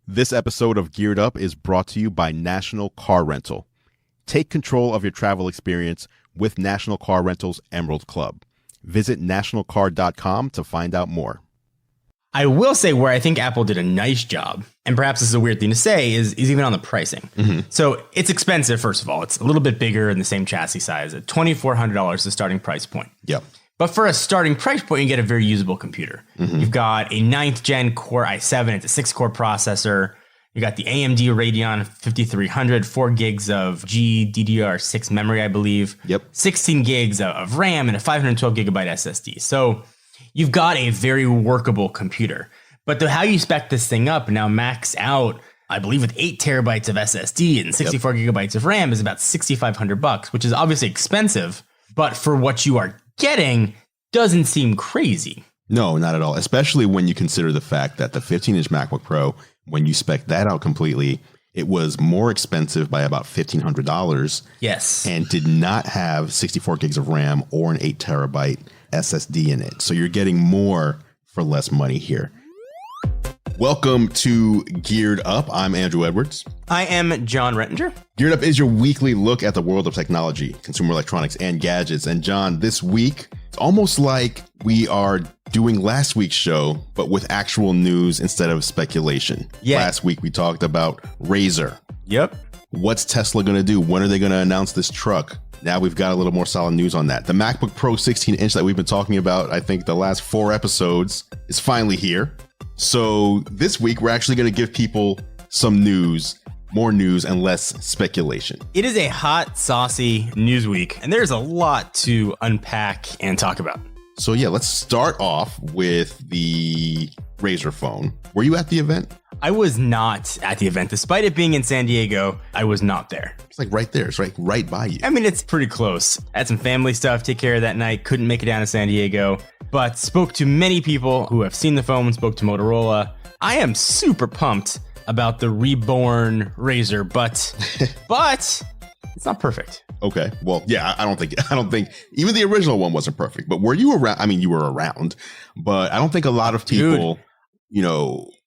This episode of Geared Up is brought to you by National Car Rental. Take control of your travel experience with National Car Rental's Emerald Club. Visit nationalcar.com to find out more. I will say where I think Apple did a nice job, and perhaps this is a weird thing to say, is even on the pricing. So it's expensive, first of all. It's a little bit bigger in the same chassis size. At $2,400 is the starting price point. Yep. But for a starting price point, you get a very usable computer. You've got a 9th gen Core i7. It's a 6-core processor. You got the AMD Radeon 5300, 4 gigs of GDDR6 memory, I believe. Yep. 16 gigs of RAM and a 512 gigabyte SSD. So you've got a very workable computer. But how you spec this thing up now max out, I believe with 8 terabytes of SSD and 64 gigabytes of RAM is about $6,500, which is obviously expensive. But for what you are getting, doesn't seem crazy. No, not at all. Especially when you consider the fact that the 15-inch MacBook Pro, when you spec that out completely, it was more expensive by about $1,500. Yes. And did not have 64 gigs of RAM or an 8 terabyte SSD in it. So you're getting more for less money here. Welcome to Geared Up. I'm Andrew Edwards. I am John Rettinger. Geared Up is your weekly look at the world of technology, consumer electronics, and gadgets. And John, this week, it's almost like we are doing last week's show, but with actual news instead of speculation. Yeah. Last week, we talked about RAZR. Yep. What's Tesla going to do? When are they going to announce this truck? Now we've got a little more solid news on that. The MacBook Pro 16-inch that we've been talking about, I think the last 4 episodes, is finally here. So this week, we're actually going to give people some news, more news and less speculation. It is a hot, saucy news week, and there's a lot to unpack and talk about. So yeah, let's start off with the RAZR phone. Were you at the event? I was not at the event. Despite it being in San Diego, I was not there. It's like right there. It's right by you. I mean, it's pretty close. I had some family stuff to take care of that night. Couldn't make it down to San Diego, but spoke to many people who have seen the phone, spoke to Motorola. I am super pumped about the reborn RAZR, but it's not perfect. Okay. Well, yeah, I don't think even the original one wasn't perfect, but were you around? I mean, you were around, but I don't think a lot of people,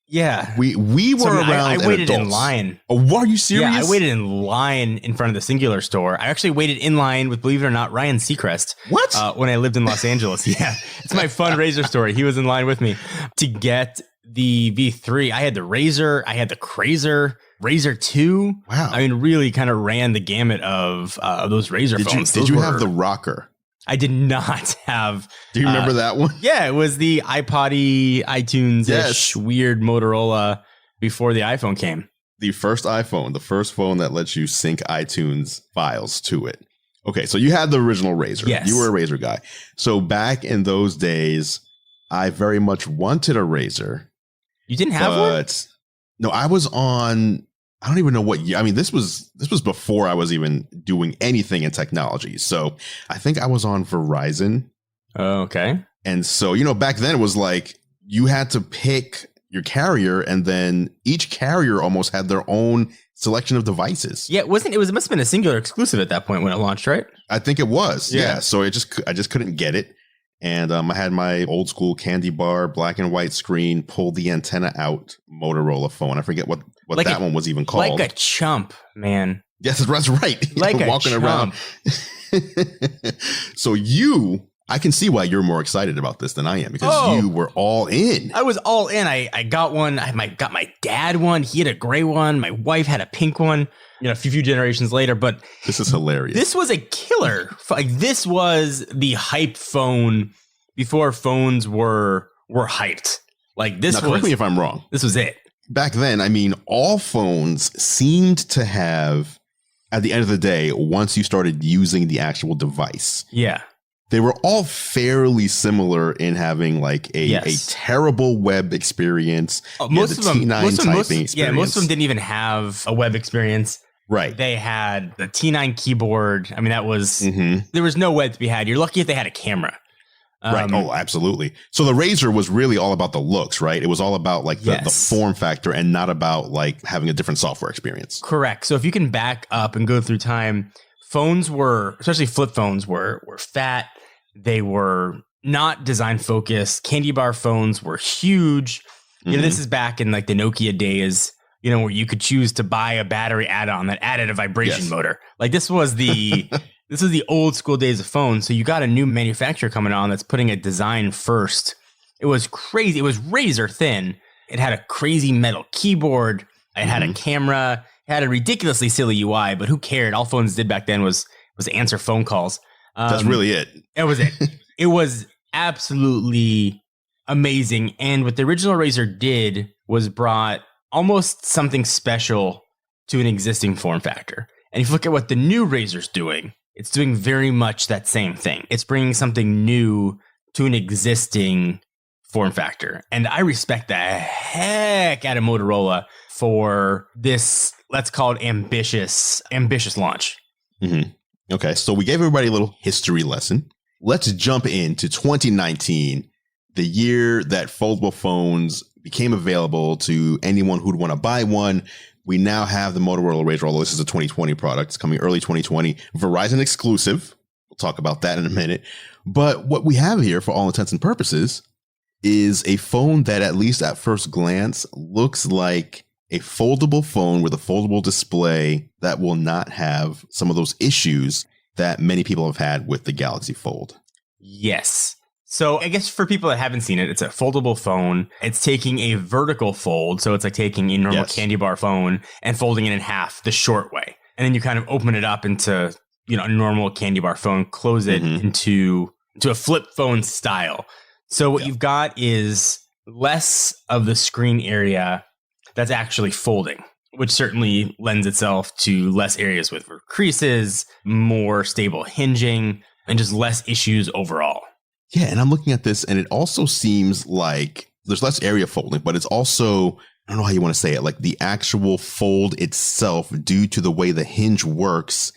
Yeah. We were around. I waited adults. in line. Oh, are you serious? Yeah, I waited in line in front of the Singular store. I actually waited in line with, believe it or not, Ryan Seacrest. What? When I lived in Los Angeles. Yeah. It's my fun RAZR story. He was in line with me to get the V3. I had the RAZR. I had the Crazer. RAZR 2. Wow. I mean, really kind of ran the gamut of those RAZR phones. Did you have the rocker? I did not have. Do you remember that one? Yeah, it was the iPod-y, iTunes-ish, weird Motorola before the iPhone came. The first iPhone, the first phone that lets you sync iTunes files to it. Okay, so you had the original RAZR. Yes. You were a RAZR guy. So back in those days, I very much wanted a RAZR. You didn't have one? No, I was on, I don't even know what year. I mean, this was before I was even doing anything in technology. So I think I was on Verizon. Oh, okay. And so, back then it was like you had to pick your carrier, and then each carrier almost had their own selection of devices. Yeah, it must have been a Singular exclusive at that point when it launched, right? I think it was. Yeah. So I just couldn't get it. And I had my old school candy bar, black and white screen, pulled the antenna out Motorola phone. I forget what like that one was even called. Like a chump, man. Yes, that's right. Like a walking chump. Around. So I can see why you're more excited about this than I am, because you were all in. I was all in. I got one. I got my dad one. He had a gray one. My wife had a pink one. A few generations later, but this is hilarious. This was a killer. Like, this was the hype phone before phones were hyped. Like, this now, correct me if I'm wrong. This was it. Back then, I mean, all phones seemed to have, at the end of the day, once you started using the actual device. Yeah. They were all fairly similar in having like a terrible web experience. Most of them experience. Yeah, most of them didn't even have a web experience. Right. They had the T9 keyboard. I mean, that was, there was no web to be had. You're lucky if they had a camera. Right. Oh, absolutely. So the RAZR was really all about the looks, right? It was all about like the form factor and not about like having a different software experience. Correct. So if you can back up and go through time, phones were, especially flip phones, were fat. They were not design focused. Candy bar phones were huge. This is back in like the Nokia days. where you could choose to buy a battery add-on that added a vibration motor. Like this was the old school days of phones. So you got a new manufacturer coming on that's putting a design first. It was crazy. It was razor thin. It had a crazy metal keyboard. It had a camera. It had a ridiculously silly UI, but who cared? All phones did back then was answer phone calls. That's really it. It was it. It was absolutely amazing. And what the original RAZR did was brought almost something special to an existing form factor. And if you look at what the new RAZR's doing, it's doing very much that same thing. It's bringing something new to an existing form factor. And I respect the heck out of Motorola for this, let's call it ambitious launch. Okay, so we gave everybody a little history lesson. Let's jump into 2019, the year that foldable phones became available to anyone who'd want to buy one. We now have the Motorola RAZR, although this is a 2020 product. It's coming early 2020. Verizon exclusive. We'll talk about that in a minute. But what we have here, for all intents and purposes, is a phone that, at least at first glance, looks like a foldable phone with a foldable display that will not have some of those issues that many people have had with the Galaxy Fold. Yes. So I guess for people that haven't seen it, it's a foldable phone. It's taking a vertical fold. So it's like taking a normal candy bar phone and folding it in half the short way. And then you kind of open it up into, a normal candy bar phone, close it into a flip phone style. So what you've got is less of the screen area that's actually folding, which certainly lends itself to less areas with creases, more stable hinging, and just less issues overall. Yeah, and I'm looking at this, and it also seems like there's less area folding, but it's also, I don't know how you want to say it, like the actual fold itself, due to the way the hinge works,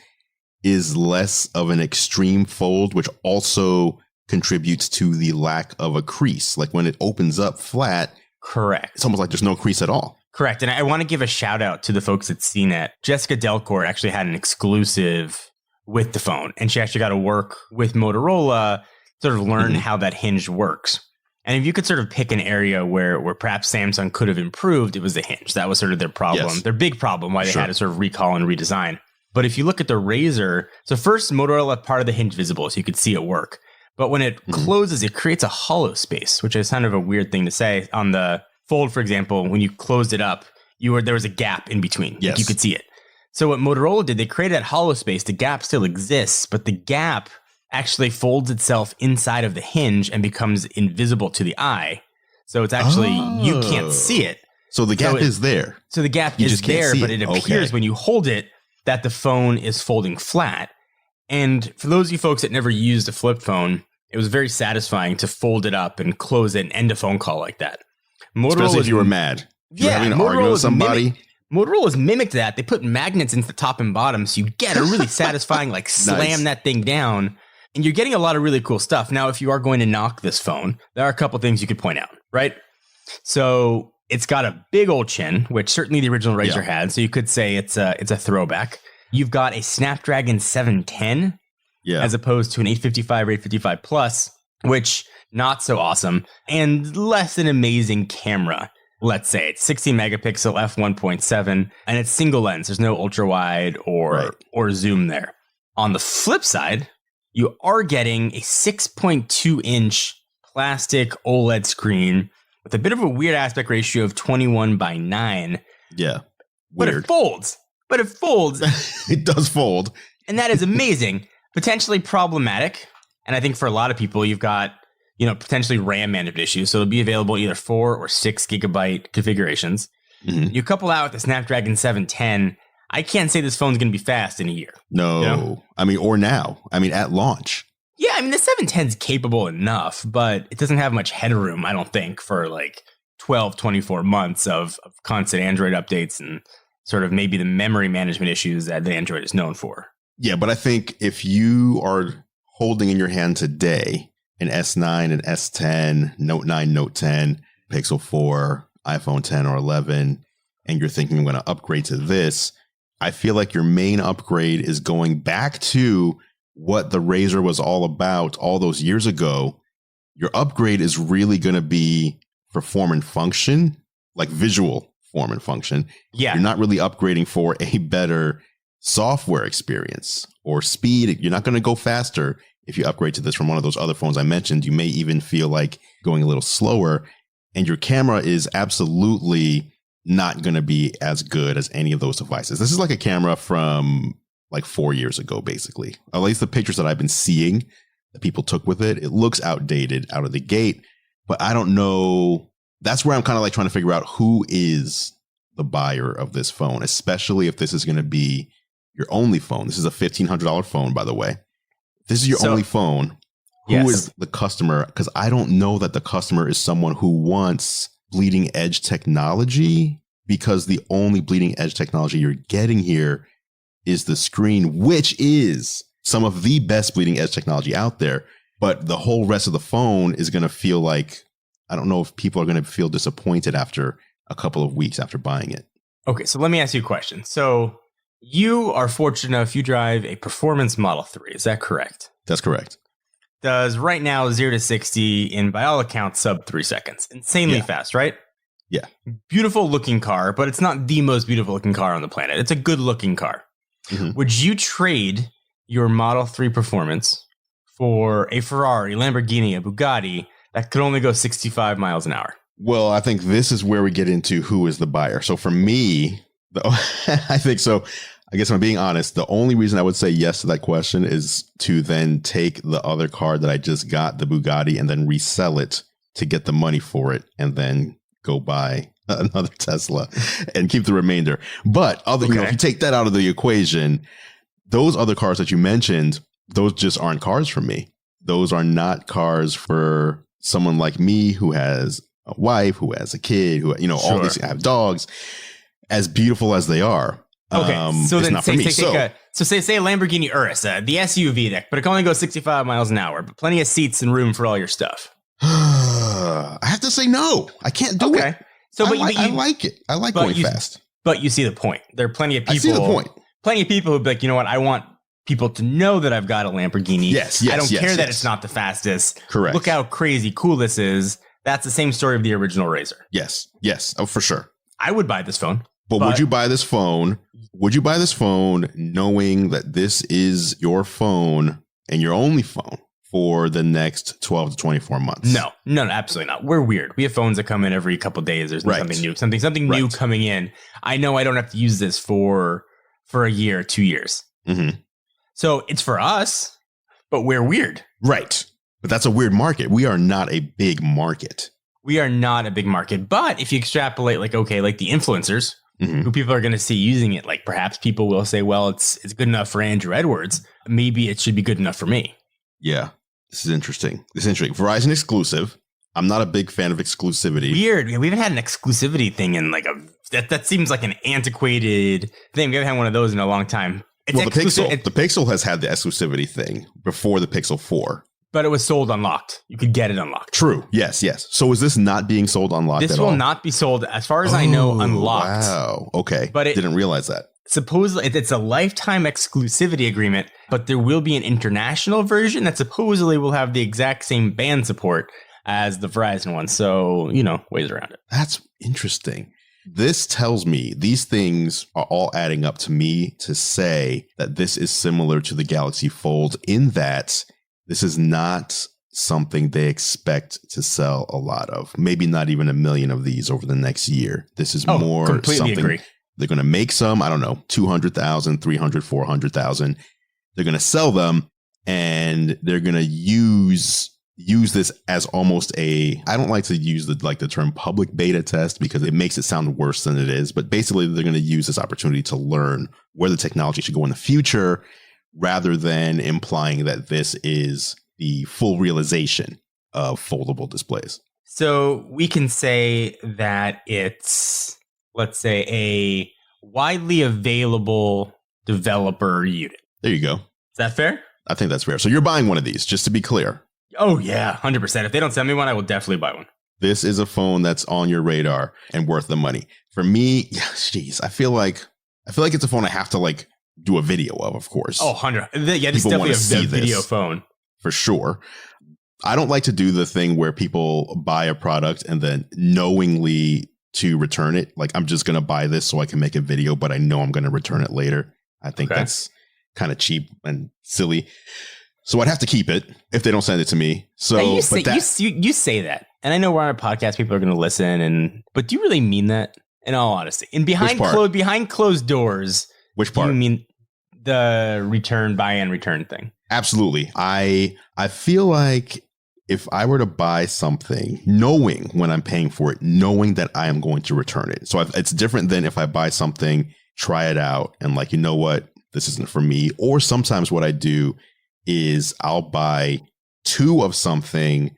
is less of an extreme fold, which also contributes to the lack of a crease. Like when it opens up flat, correct, it's almost like there's no crease at all. Correct. And I want to give a shout out to the folks at CNET. Jessica Delcourt actually had an exclusive with the phone, and she actually got to work with Motorola, sort of learn how that hinge works. And if you could sort of pick an area where perhaps Samsung could have improved, it was the hinge. That was sort of their problem, their big problem, why they had to sort of recall and redesign. But if you look at the RAZR, so first Motorola left part of the hinge visible so you could see it work. But when it closes, it creates a hollow space, which is kind of a weird thing to say. On the Fold, for example, when you closed it up, there was a gap in between. Yes. Like you could see it. So what Motorola did, they created that hollow space. The gap still exists, but the gap actually folds itself inside of the hinge and becomes invisible to the eye. So it's actually, you can't see it. So the gap is there. So the gap is there, but it appears when you hold it that the phone is folding flat. And for those of you folks that never used a flip phone, it was very satisfying to fold it up and close it and end a phone call like that. Especially if you were mad. You were having an argument with somebody. Motorola's mimicked that. They put magnets into the top and bottom, so you get a really satisfying, like, slam that thing down. And you're getting a lot of really cool stuff. Now, if you are going to knock this phone, there are a couple things you could point out, right? So it's got a big old chin, which certainly the original RAZR had. So you could say it's a throwback. You've got a Snapdragon 710 as opposed to an 855 or 855 Plus, which not so awesome, and less an amazing camera. Let's say it's 16 megapixel f1.7, and it's single lens. There's no ultra wide or zoom there. On the flip side, you are getting a 6.2 inch plastic OLED screen with a bit of a weird aspect ratio of 21:9. Yeah, weird. But it folds. It does fold, and that is amazing. Potentially problematic, and I think for a lot of people, you've got potentially RAM management issues. So it'll be available either 4 or 6 gigabyte configurations. You couple that with the Snapdragon 710. I can't say this phone's going to be fast in a year. No. I mean, or now. I mean, at launch. Yeah, I mean, the 710 is capable enough, but it doesn't have much headroom, I don't think, for like 12, 24 months of constant Android updates and sort of maybe the memory management issues that the Android is known for. Yeah, but I think if you are holding in your hand today an S9, an S10, Note 9, Note 10, Pixel 4, iPhone 10 or 11, and you're thinking I'm going to upgrade to this, I feel like your main upgrade is going back to what the RAZR was all about all those years ago. Your upgrade is really going to be for form and function, like visual form and function. Yeah. You're not really upgrading for a better software experience or speed. You're not going to go faster if you upgrade to this from one of those other phones I mentioned. You may even feel like going a little slower, and your camera is absolutely not going to be as good as any of those devices. This is like a camera from like 4 years ago, basically. At least the pictures that I've been seeing that people took with it, it looks outdated out of the gate, but I don't know. That's where I'm kind of like trying to figure out who is the buyer of this phone, especially if this is going to be your only phone. This is a $1,500 phone, by the way. If this is your only phone. Who is the customer? Because I don't know that the customer is someone who wants bleeding edge technology, because the only bleeding edge technology you're getting here is the screen, which is some of the best bleeding edge technology out there. But the whole rest of the phone is going to feel like, I don't know if people are going to feel disappointed after a couple of weeks after buying it. Okay, so let me ask you a question. So you are fortunate enough, you drive a performance Model 3. Is that correct? That's correct. Does right now 0 to 60 in, by all accounts, sub 3 seconds. Insanely fast, right? Yeah. Beautiful looking car, but it's not the most beautiful looking car on the planet. It's a good looking car. Mm-hmm. Would you trade your Model 3 performance for a Ferrari, Lamborghini, a Bugatti that could only go 65 miles an hour? Well, I think this is where we get into who is the buyer. So for me, I think so. I guess if I'm being honest, the only reason I would say yes to that question is to then take the other car that I just got, the Bugatti, and then resell it to get the money for it and then go buy another Tesla and keep the remainder. But you know, if you take that out of the equation, those other cars that you mentioned, those just aren't cars for me. Those are not cars for someone like me who has a wife, who has a kid, who, you know, all these have dogs, as beautiful as they are. Okay, so then say a Lamborghini Urus, the SUV deck, but it can only go 65 miles an hour, but plenty of seats and room for all your stuff. I have to say no. I can't do it. So, I like it. I like going fast. But you see the point. There are plenty of people. I see the point. Plenty of people who'd be like, you know what? I want people to know that I've got a Lamborghini. Yes. I don't care that it's not the fastest. Correct. Look how crazy cool this is. That's the same story of the original RAZR. Yes. Oh, for sure. I would buy this phone. But would you buy this phone? Would you buy this phone knowing that this is your phone and your only phone for the next 12 to 24 months? No, absolutely not. We're weird. We have phones that come in every couple of days. There's something new, something new coming in. I know I don't have to use this for a year, 2 years. Mm-hmm. So it's for us, but we're weird. Right. But that's a weird market. We are not a big market. We are not a big market. But if you extrapolate, like the influencers, who people are going to see using it, like perhaps people will say, well, it's good enough for Andrew Edwards. Maybe it should be good enough for me. Yeah, this is interesting. Verizon exclusive. I'm not a big fan of exclusivity. Weird. We haven't had an exclusivity thing in that seems like an antiquated thing. We haven't had one of those in a long time. The Pixel has had the exclusivity thing before the Pixel 4. But it was sold unlocked. You could get it unlocked. True. Yes. So is this not being sold unlocked at all? This will not be sold, as far as I know, unlocked. Wow. Okay. But didn't realize that. Supposedly, it's a lifetime exclusivity agreement, but there will be an international version that supposedly will have the exact same band support as the Verizon one. So, ways around it. That's interesting. This tells me these things are all adding up to me to say that this is similar to the Galaxy Fold in that this is not something they expect to sell a lot of. Maybe not even 1 million of these over the next year. This is more something agree. They're going to make some, I don't know, 200,000, 300, 400,000. They're going to sell them and they're going to use this as almost I don't like to use the term public beta test because it makes it sound worse than it is. But basically, they're going to use this opportunity to learn where the technology should go in the future, rather than implying that this is the full realization of foldable displays. So we can say that it's, let's say, a widely available developer unit. There you go. Is that fair? I think that's fair. So you're buying one of these, just to be clear. Oh, yeah, 100%. If they don't send me one, I will definitely buy one. This is a phone that's on your radar and worth the money. For me, I feel like it's a phone I have to do a video of course. Oh, 100. Yeah, this is definitely a video phone. For sure. I don't like to do the thing where people buy a product and then knowingly to return it. Like, I'm just going to buy this so I can make a video, but I know I'm going to return it later. I think that's kind of cheap and silly. So I'd have to keep it if they don't send it to me. So you say that, and I know we're on a podcast, people are going to listen, but do you really mean that? In all honesty, behind closed doors, which part? Do you mean the buy and return thing? Absolutely. I feel like if I were to buy something, knowing when I'm paying for it, knowing that I am going to return it. So it's different than if I buy something, try it out, and like, you know what, this isn't for me. Or sometimes what I do is I'll buy two of something,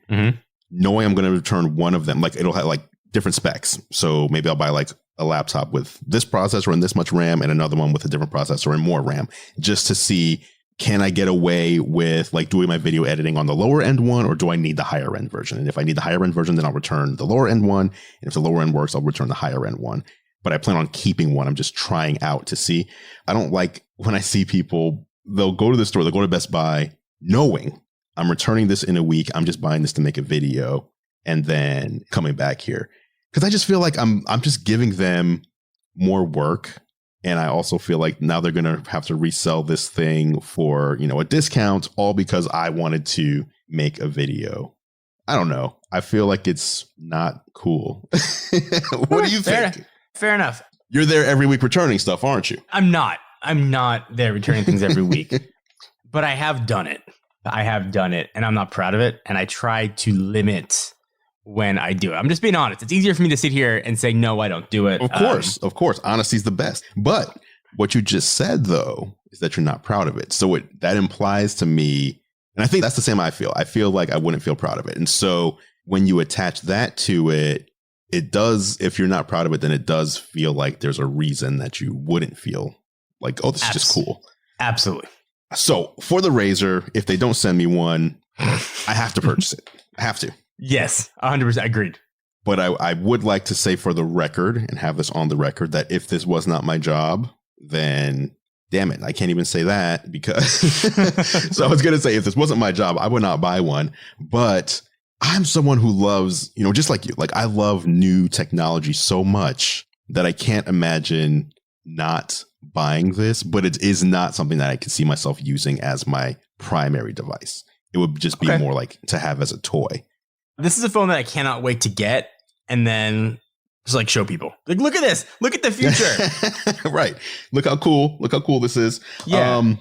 knowing I'm going to return one of them. Like, it'll have like different specs. So maybe I'll buy like a laptop with this processor and this much RAM and another one with a different processor and more RAM, just to see, can I get away with like doing my video editing on the lower end one, or do I need the higher end version? And if I need the higher end version, then I'll return the lower end one. And if the lower end works, I'll return the higher end one. But I plan on keeping one. I'm just trying out to see. I don't like when I see people, they'll go to the store, they'll go to Best Buy knowing I'm returning this in a week. I'm just buying this to make a video and then coming back here. Because I just feel like I'm just giving them more work. And I also feel like now they're going to have to resell this thing for, a discount, all because I wanted to make a video. I don't know. I feel like it's not cool. What do you think? Fair enough. You're there every week returning stuff, aren't you? I'm not there returning things every week, but I have done it. And I'm not proud of it. And I try to limit when I do it. I'm just being honest. It's easier for me to sit here and say, no, I don't do it. Of course. Honesty's the best. But what you just said, though, is that you're not proud of it. So that implies to me, and I think that's the same I feel. I feel like I wouldn't feel proud of it. And so when you attach that to it, it does, if you're not proud of it, then it does feel like there's a reason that you wouldn't feel like, oh, this is just cool. Absolutely. So for the RAZR, if they don't send me one, I have to purchase it. I have to. Yes, 100% agreed. But I would like to say for the record, and have this on the record, that if this was not my job, then damn it, I can't even say that because so I was going to say, if this wasn't my job, I would not buy one. But I'm someone who loves, just like you, like I love new technology so much that I can't imagine not buying this, but it is not something that I can see myself using as my primary device. It would just be more like to have as a toy. This is a phone that I cannot wait to get and then just like show people. Like, look at this. Look at the future. Right. Look how cool this is. Yeah.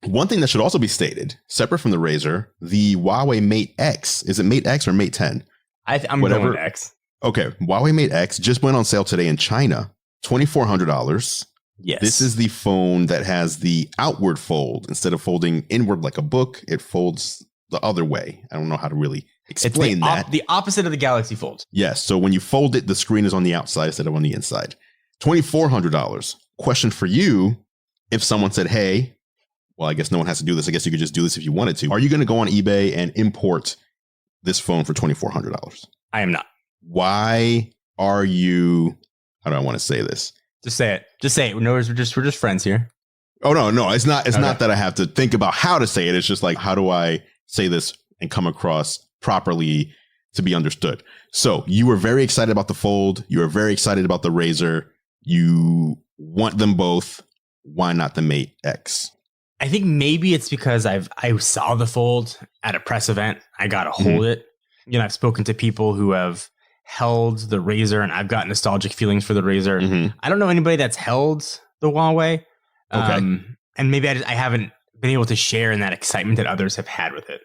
One thing that should also be stated, separate from the RAZR, the Huawei Mate X. Is it Mate X or Mate 10? I'm going X. Okay. Huawei Mate X just went on sale today in China. $2,400. Yes. This is the phone that has the outward fold. Instead of folding inward like a book, it folds the other way. I don't know how to really explain that. The opposite of the Galaxy Fold. Yes. So when you fold it, the screen is on the outside instead of on the inside. $2,400. Question for you. If someone said, hey, well, I guess no one has to do this. I guess you could just do this if you wanted to. Are you going to go on eBay and import this phone for $2,400? I am not. Why are you? How do I want to say this? Just say it. No, we're just friends here. Oh, no. It's not that I have to think about how to say it. It's just like, how do I say this and come across properly to be understood? So you were very excited about the Fold. You were very excited about the RAZR. You want them both. Why not the Mate X? I think maybe it's because I saw the Fold at a press event. I got to hold it. I've spoken to people who have held the RAZR, and I've got nostalgic feelings for the RAZR. I don't know anybody that's held the Huawei. Okay. And maybe I haven't been able to share in that excitement that others have had with it.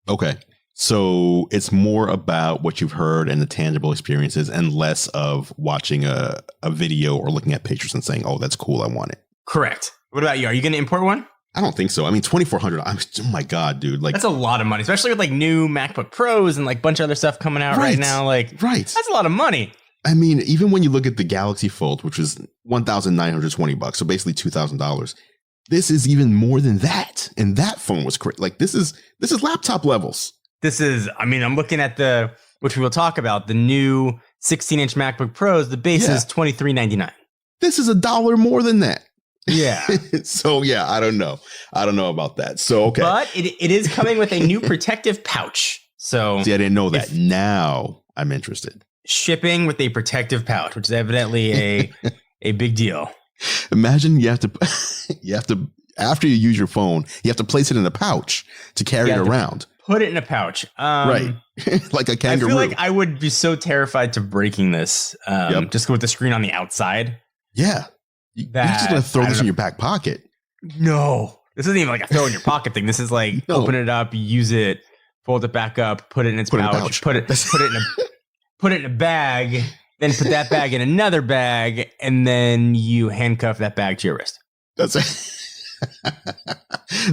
Okay. So it's more about what you've heard and the tangible experiences and less of watching a video or looking at pictures and saying, oh, that's cool, I want it. Correct. What about you? Are you going to import one? I don't think so. I mean, $2,400. Oh my God, dude. Like, that's a lot of money, especially with like new MacBook Pros and like a bunch of other stuff coming out right now. Like, that's a lot of money. I mean, even when you look at the Galaxy Fold, which was $1,920, so basically $2,000, this is even more than that. And that phone was crazy. Like, this is laptop levels. I'm looking at which we will talk about, the new 16-inch MacBook Pros. The base is $2,399. This is $1 more than that. Yeah. So, yeah, I don't know. I don't know about that. So, okay. But it is coming with a new protective pouch. So, see, I didn't know that. Now I'm interested. shipping with a protective pouch, which is evidently a big deal. Imagine you have to after you use your phone, you have to place it in a pouch to carry it around. Put it in a pouch. Right. Like a kangaroo. I feel like I would be so terrified to breaking this just with the screen on the outside. Yeah. You're just going to throw this in your back pocket. No. This isn't even like a throw in your pocket thing. This is like open it up, use it, fold it back up, put it in its pouch, put it in a bag, then put that bag in another bag, and then you handcuff that bag to your wrist. That's it.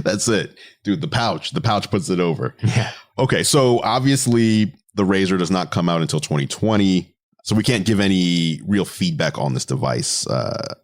That's it, dude. The pouch puts it over. Yeah. Okay. So obviously the RAZR does not come out until 2020. So we can't give any real feedback on this device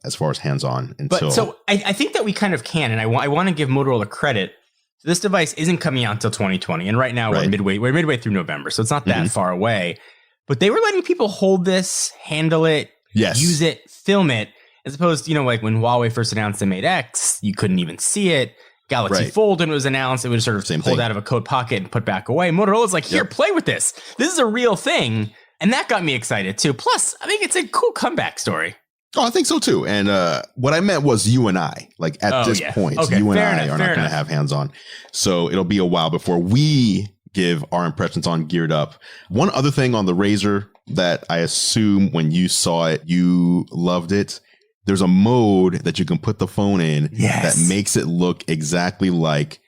as far as hands-on until. But so I think that we kind of can, and I want to give Motorola credit. So this device isn't coming out until 2020, and right now we're midway through November, so it's not that far away. But they were letting people hold this, handle it, use it, film it. As opposed to, like when Huawei first announced the Mate X, you couldn't even see it. Galaxy Fold, when it was announced, it was sort of pulled out of a coat pocket and put back away. Motorola's like, here, play with this. This is a real thing. And that got me excited too. Plus, I think it's a cool comeback story. Oh, I think so too. And what I meant was you and I, like at this point, you and I are not going to have hands on. So it'll be a while before we give our impressions on Geared Up. One other thing on the RAZR that I assume when you saw it, you loved it. There's a mode that you can put the phone in that makes it look exactly like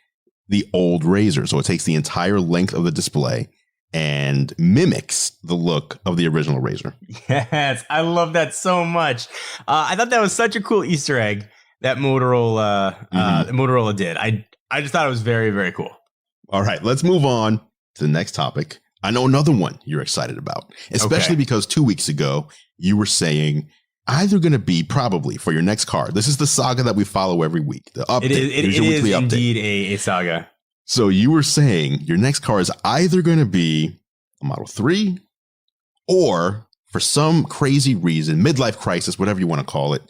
the old RAZR. So it takes the entire length of the display and mimics the look of the original RAZR. Yes, I love that so much. I thought that was such a cool Easter egg that Motorola did. I just thought it was very, very cool. All right, let's move on to the next topic. I know another one you're excited about, especially because 2 weeks ago you were saying either going to be probably for your next car. This is the saga that we follow every week. The update. It is indeed a saga. So you were saying your next car is either going to be a Model 3 or for some crazy reason, midlife crisis, whatever you want to call it,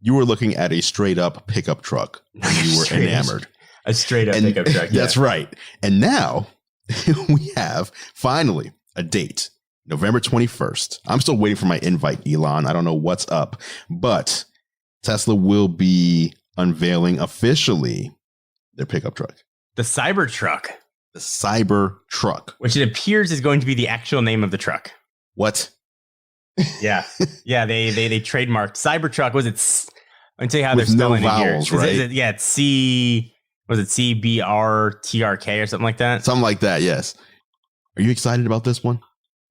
you were looking at a straight up pickup truck. And you were enamored. A straight up pickup truck. Yeah. That's right. And now we have finally a date. November 21st. I'm still waiting for my invite, Elon. I don't know what's up, but Tesla will be unveiling officially their pickup truck. The Cybertruck. The Cybertruck. Which it appears is going to be the actual name of the truck. What? Yeah. Yeah, they trademarked Cybertruck. Was it? Let me tell you how they're spelling vowels, it here. Right? It's CYBRTRK or something like that? Something like that, yes. Are you excited about this one?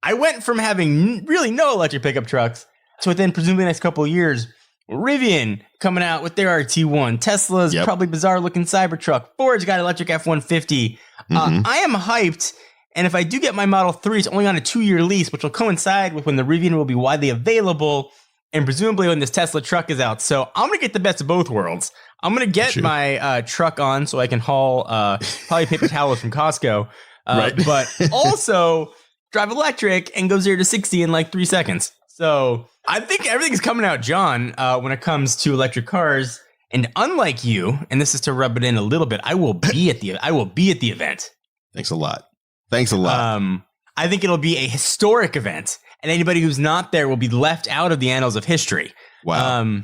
I went from having really no electric pickup trucks to within presumably the next couple of years, Rivian coming out with their RT1, Tesla's probably bizarre looking Cybertruck, Ford's got electric F-150. I am hyped. And if I do get my Model 3, it's only on a 2-year lease, which will coincide with when the Rivian will be widely available and presumably when this Tesla truck is out. So I'm going to get the best of both worlds. I'm going to get my truck on so I can haul probably paper towels from Costco, but also drive electric and go 0 to 60 in like 3 seconds. So I think everything's coming out, John, when it comes to electric cars. And unlike you, and this is to rub it in a little bit, I will be at the event. Thanks a lot. I think it'll be a historic event, and anybody who's not there will be left out of the annals of history. Wow.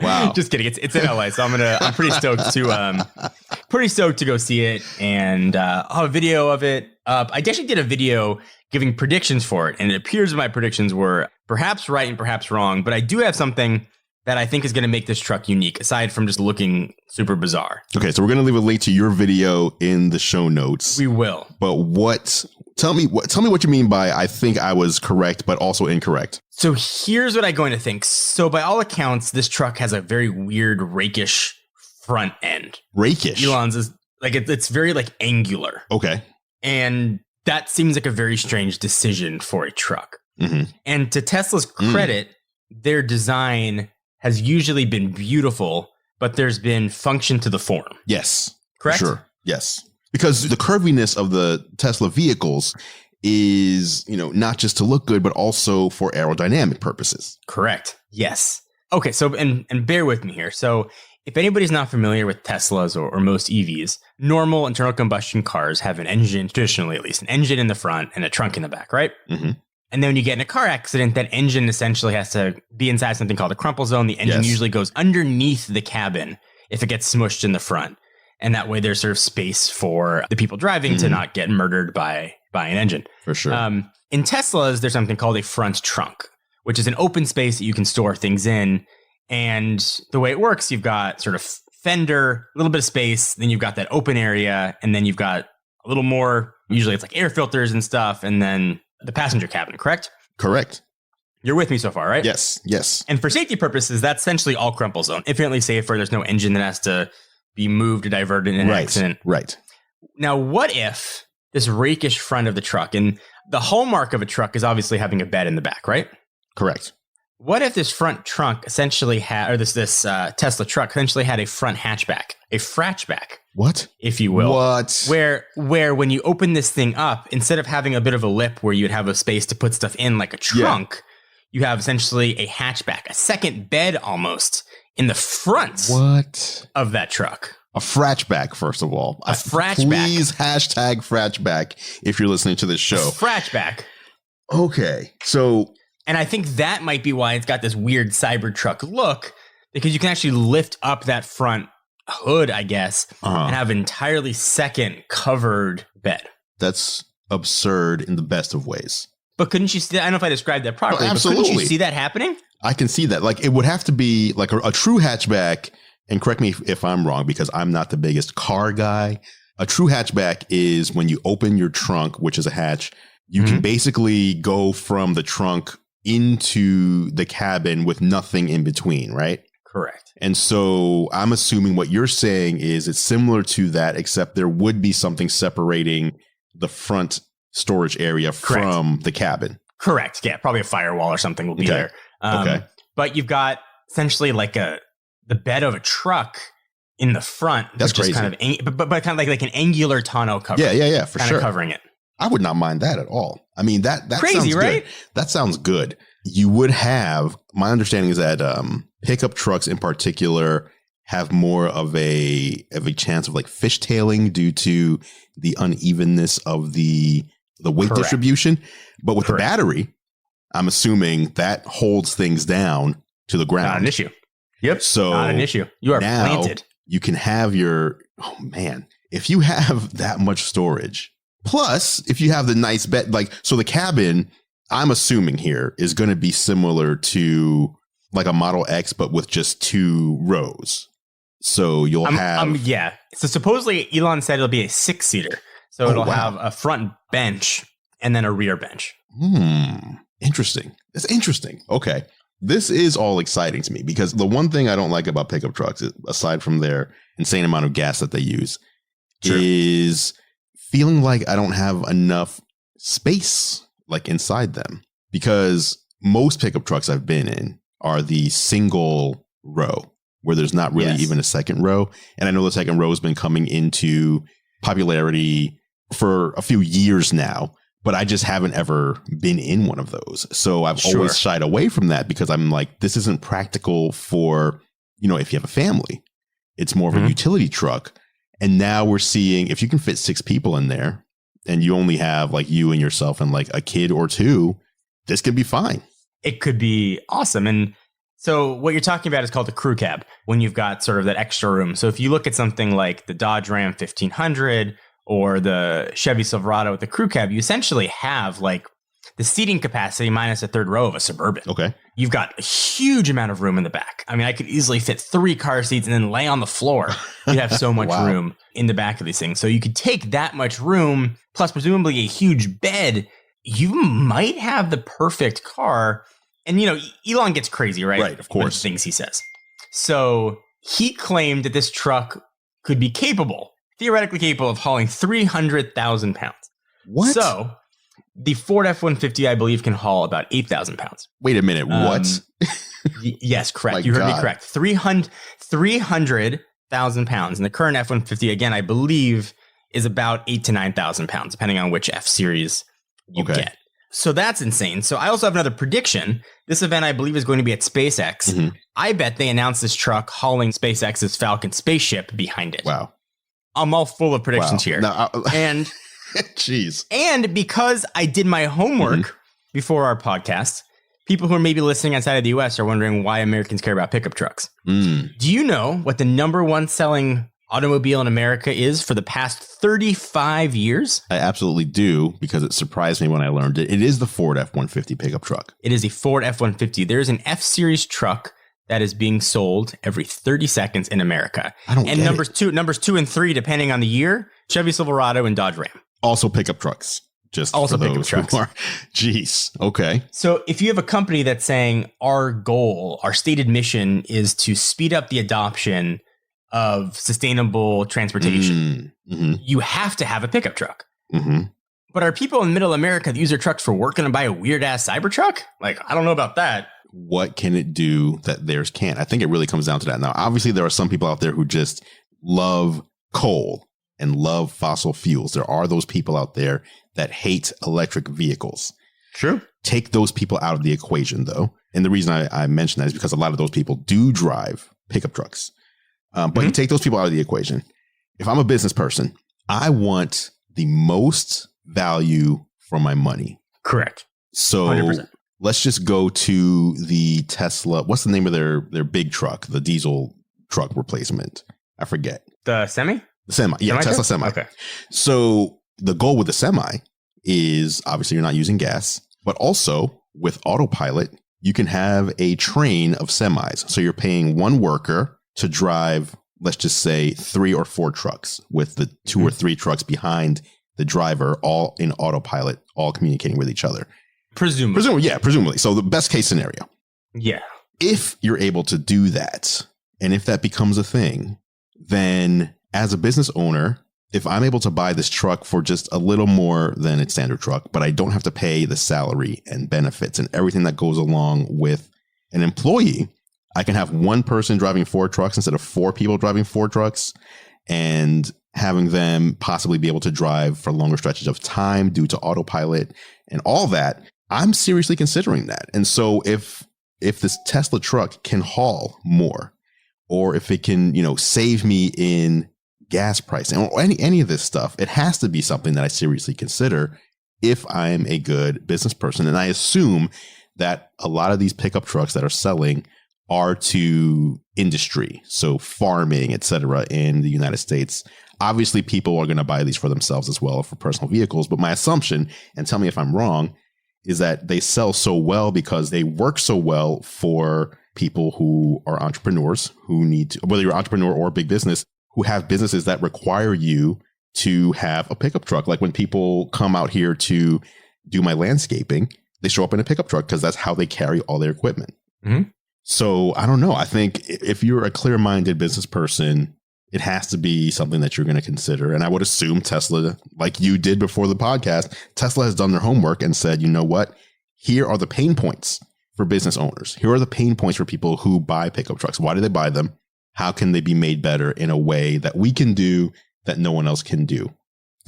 Wow. Just kidding. It's in LA, so I'm pretty stoked to go see it, and I'll have a video of it up. I actually did a video giving predictions for it, and it appears my predictions were perhaps right and perhaps wrong, but I do have something that I think is going to make this truck unique, aside from just looking super bizarre. Okay, so we're going to leave a link to your video in the show notes. We will. But tell me what you mean by I think I was correct, but also incorrect. So here's what I'm going to think. So by all accounts, this truck has a very weird rakish front end. Rakish? Elon's is like, it's very like angular. Okay. And that seems like a very strange decision for a truck. Mm-hmm. And to Tesla's credit, their design has usually been beautiful, but there's been function to the form. Yes. Correct? Sure. Yes. Because the curviness of the Tesla vehicles is, not just to look good, but also for aerodynamic purposes. Correct. Yes. Okay. So, and bear with me here. So if anybody's not familiar with Teslas or most EVs, normal internal combustion cars have an engine, traditionally at least, an engine in the front and a trunk in the back, right? Mm-hmm. And then when you get in a car accident, that engine essentially has to be inside something called a crumple zone. The engine usually goes underneath the cabin if it gets smushed in the front. And that way there's sort of space for the people driving to not get murdered by an engine. For sure. In Teslas, there's something called a front trunk, which is an open space that you can store things in. And the way it works, you've got sort of fender, a little bit of space, then you've got that open area, and then you've got a little more, usually it's like air filters and stuff, and then the passenger cabin, correct? Correct. You're with me so far, right? Yes. And for safety purposes, that's essentially all crumple zone. Infinitely safer. There's no engine that has to be moved or diverted in an accident. Right. Now, what if this rakish front of the truck, and the hallmark of a truck is obviously having a bed in the back, right? Correct. What if this front trunk essentially had, or this Tesla truck essentially had a front hatchback, a fratchback? What? If you will. What? Where when you open this thing up, instead of having a bit of a lip where you'd have a space to put stuff in like a trunk, you have essentially a hatchback, a second bed almost in the front of that truck. A fratchback, first of all. A fratchback. Please hashtag fratchback if you're listening to this show. Fratchback. Okay. So... And I think that might be why it's got this weird Cybertruck look, because you can actually lift up that front hood, I guess, and have an entirely second covered bed. That's absurd in the best of ways. But couldn't you see that? I don't know if I described that properly, but couldn't you see that happening? I can see that. Like, it would have to be like a true hatchback, and correct me if I'm wrong, because I'm not the biggest car guy. A true hatchback is when you open your trunk, which is a hatch, you can basically go from the trunk into the cabin with nothing in between, right? Correct. And so I'm assuming what you're saying is it's similar to that, except there would be something separating the front storage area from the cabin. Correct. Yeah, probably a firewall or something will be there. But you've got essentially like the bed of a truck in the front. That's crazy. Kind of, but kind of like an angular tonneau cover. Yeah, for sure. Covering it. I would not mind that at all. I mean, that crazy, sounds right? Good. That sounds good. You would have, my understanding is that pickup trucks in particular have more of a chance of like fishtailing due to the unevenness of the weight distribution. But with the battery, I'm assuming that holds things down to the ground. Not an issue. Yep. So not an issue. You are planted. You can have your, oh man, if you have that much storage, plus if you have the nice bed, like, so the cabin, I'm assuming here is going to be similar to like a Model X, but with just 2 rows. So you'll have. Yeah. So supposedly Elon said it'll be a 6-seater. So it'll have a front bench and then a rear bench. Interesting. That's interesting. Okay. This is all exciting to me because the one thing I don't like about pickup trucks, aside from their insane amount of gas that they use, is feeling like I don't have enough space like inside them, because most pickup trucks I've been in are the single row where there's not really even a second row. And I know the second row has been coming into popularity for a few years now, but I just haven't ever been in one of those. So I've always shied away from that because I'm like, this isn't practical for, you know, if you have a family. It's more of a utility truck. And now we're seeing if you can fit 6 people in there and you only have like you and yourself and like a kid or 2, this could be fine. It could be awesome. And so what you're talking about is called the crew cab, when you've got sort of that extra room. So if you look at something like the Dodge Ram 1500 or the Chevy Silverado with the crew cab, you essentially have like the seating capacity minus a third row of a Suburban. Okay. You've got a huge amount of room in the back. I mean, I could easily fit 3 car seats and then lay on the floor. You'd have so much room in the back of these things. So you could take that much room, plus presumably a huge bed. You might have the perfect car. And, you know, Elon gets crazy, right? Right, of course. With things he says. So he claimed that this truck could be theoretically capable of hauling 300,000 pounds. What? So the Ford F-150, I believe, can haul about 8,000 pounds. Wait a minute. What? Yes, correct. You heard me correct. 300,000 pounds. And the current F-150, again, I believe, is about 8,000 to 9,000 pounds, depending on which F series you get. So that's insane. So I also have another prediction. This event, I believe, is going to be at SpaceX. I bet they announced this truck hauling SpaceX's Falcon spaceship behind it. Wow. I'm all full of predictions here. No, and jeez. And because I did my homework before our podcast, people who are maybe listening outside of the US are wondering why Americans care about pickup trucks. Do you know what the number one selling automobile in America is for the past 35 years? I absolutely do, because it surprised me when I learned it. It is the Ford F-150 pickup truck. It is a Ford F-150. There's an F-Series truck that is being sold every 30 seconds in America. And numbers two and three, depending on the year, Chevy Silverado and Dodge Ram. Also pickup trucks. Just also for those pickup trucks. Jeez. Okay. So if you have a company that's saying our goal, our stated mission is to speed up the adoption of sustainable transportation, you have to have a pickup truck. But are people in middle America that use their trucks for work going to buy a weird ass Cybertruck? Like, I don't know about that. What can it do that theirs can't? I think it really comes down to that. Now, obviously, there are some people out there who just love coal and love fossil fuels. There are those people out there that hate electric vehicles. True. Take those people out of the equation, though. And the reason I mention that is because a lot of those people do drive pickup trucks. But you take those people out of the equation. If I'm a business person, I want the most value for my money. Correct. So 100%. Let's just go to the Tesla. What's the name of their big truck, the diesel truck replacement? I forget. The semi? The semi. Yeah, Tesla semi. Okay. So the goal with the semi is obviously you're not using gas, but also with autopilot, you can have a train of semis. So you're paying one worker to drive, let's just say 3 or 4 trucks with the 2 or 3 trucks behind the driver, all in autopilot, all communicating with each other. Presumably. So the best case scenario. Yeah. If you're able to do that, and if that becomes a thing, then as a business owner, if I'm able to buy this truck for just a little more than its standard truck, but I don't have to pay the salary and benefits and everything that goes along with an employee, I can have one person driving 4 trucks instead of 4 people driving 4 trucks, and having them possibly be able to drive for longer stretches of time due to autopilot and all that. I'm seriously considering that. And so if this Tesla truck can haul more, or if it can, save me in gas pricing or any of this stuff, it has to be something that I seriously consider if I'm a good business person. And I assume that a lot of these pickup trucks that are selling are to industry, so farming, etc. in the United States. Obviously, people are going to buy these for themselves as well, for personal vehicles. But my assumption, and tell me if I'm wrong, is that they sell so well because they work so well for people who are entrepreneurs, who need to, whether you're an entrepreneur or a big business, who have businesses that require you to have a pickup truck. Like when people come out here to do my landscaping, they show up in a pickup truck because that's how they carry all their equipment. So I don't know. I think if you're a clear-minded business person, it has to be something that you're going to consider. And I would assume Tesla, like you did before the podcast, Tesla has done their homework and said, you know what? Here are the pain points for business owners. Here are the pain points for people who buy pickup trucks. Why do they buy them? How can they be made better in a way that we can do that no one else can do?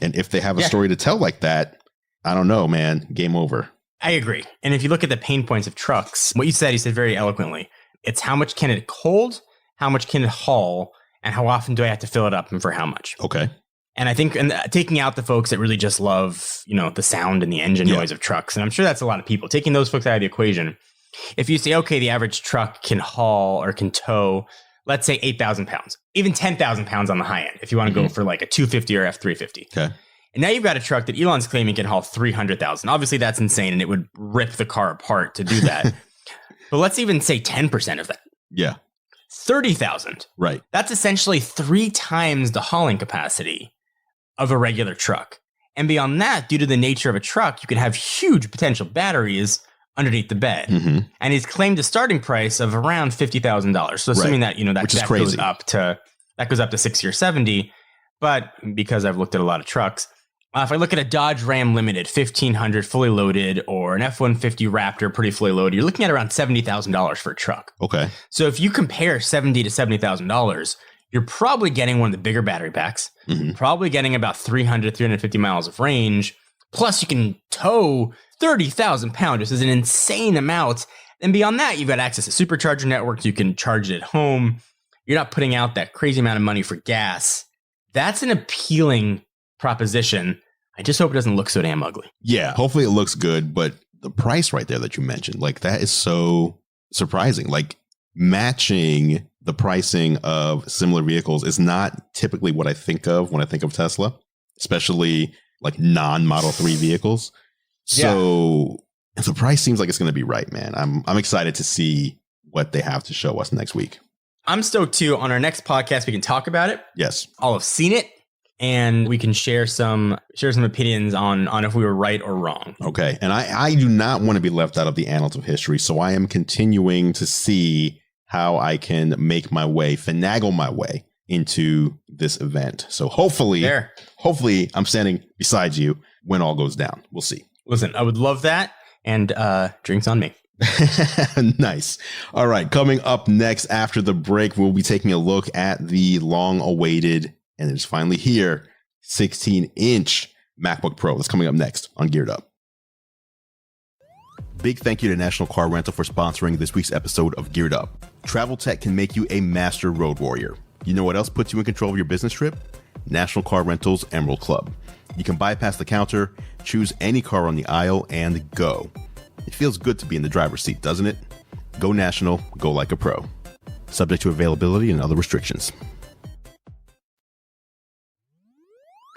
And if they have a story to tell like that, I don't know, man, game over. I agree. And if you look at the pain points of trucks, what you said very eloquently. It's how much can it hold, how much can it haul, and how often do I have to fill it up and for how much? Okay. And I think taking out the folks that really just love, the sound and the engine noise of trucks, and I'm sure that's a lot of people, taking those folks out of the equation. If you say, okay, the average truck can haul or can tow, let's say 8,000 pounds, even 10,000 pounds on the high end, if you want to go for like a 250 or F350. Okay. And now you've got a truck that Elon's claiming can haul 300,000. Obviously, that's insane, and it would rip the car apart to do that. But let's even say 10% of that. Yeah. 30,000. Right. That's essentially 3 times the hauling capacity of a regular truck. And beyond that, due to the nature of a truck, you can have huge potential batteries underneath the bed. And he's claimed a starting price of around $50,000. So assuming that, that goes up to 60 or 70. But because I've looked at a lot of trucks, if I look at a Dodge Ram Limited 1500 fully loaded or an F-150 Raptor pretty fully loaded, you're looking at around $70,000 for a truck. Okay. So if you compare $70,000 to $70,000, you're probably getting one of the bigger battery packs, probably getting about 350 miles of range. Plus you can tow 30,000 pounds. This is an insane amount. And beyond that, you've got access to supercharger networks. You can charge it at home. You're not putting out that crazy amount of money for gas. That's an appealing proposition. I just hope it doesn't look so damn ugly. Yeah, hopefully it looks good, but the price right there that you mentioned. Like, that is so surprising. Like, matching the pricing of similar vehicles is not typically what I think of when I think of Tesla, especially like non-Model 3 vehicles. So the price seems like it's going to be right, man. I'm excited to see what they have to show us next week. I'm stoked too. On our next podcast, we can talk about it. Yes. I'll have seen it, and we can share some opinions on if we were right or wrong. Okay. And I do not want to be left out of the annals of history. So I am continuing to see how I can make my way, finagle my way into this event. So hopefully I'm standing beside you when all goes down. We'll see. Listen, I would love that. And drinks on me. Nice. All right. Coming up next after the break, we'll be taking a look at the long awaited, and it's finally here, 16-inch MacBook Pro. That's coming up next on Geared Up. Big thank you to National Car Rental for sponsoring this week's episode of Geared Up. Travel tech can make you a master road warrior. You know what else puts you in control of your business trip? National Car Rental's Emerald Club. You can bypass the counter, choose any car on the aisle, and go. It feels good to be in the driver's seat, doesn't it? Go national, go like a pro. Subject to availability and other restrictions.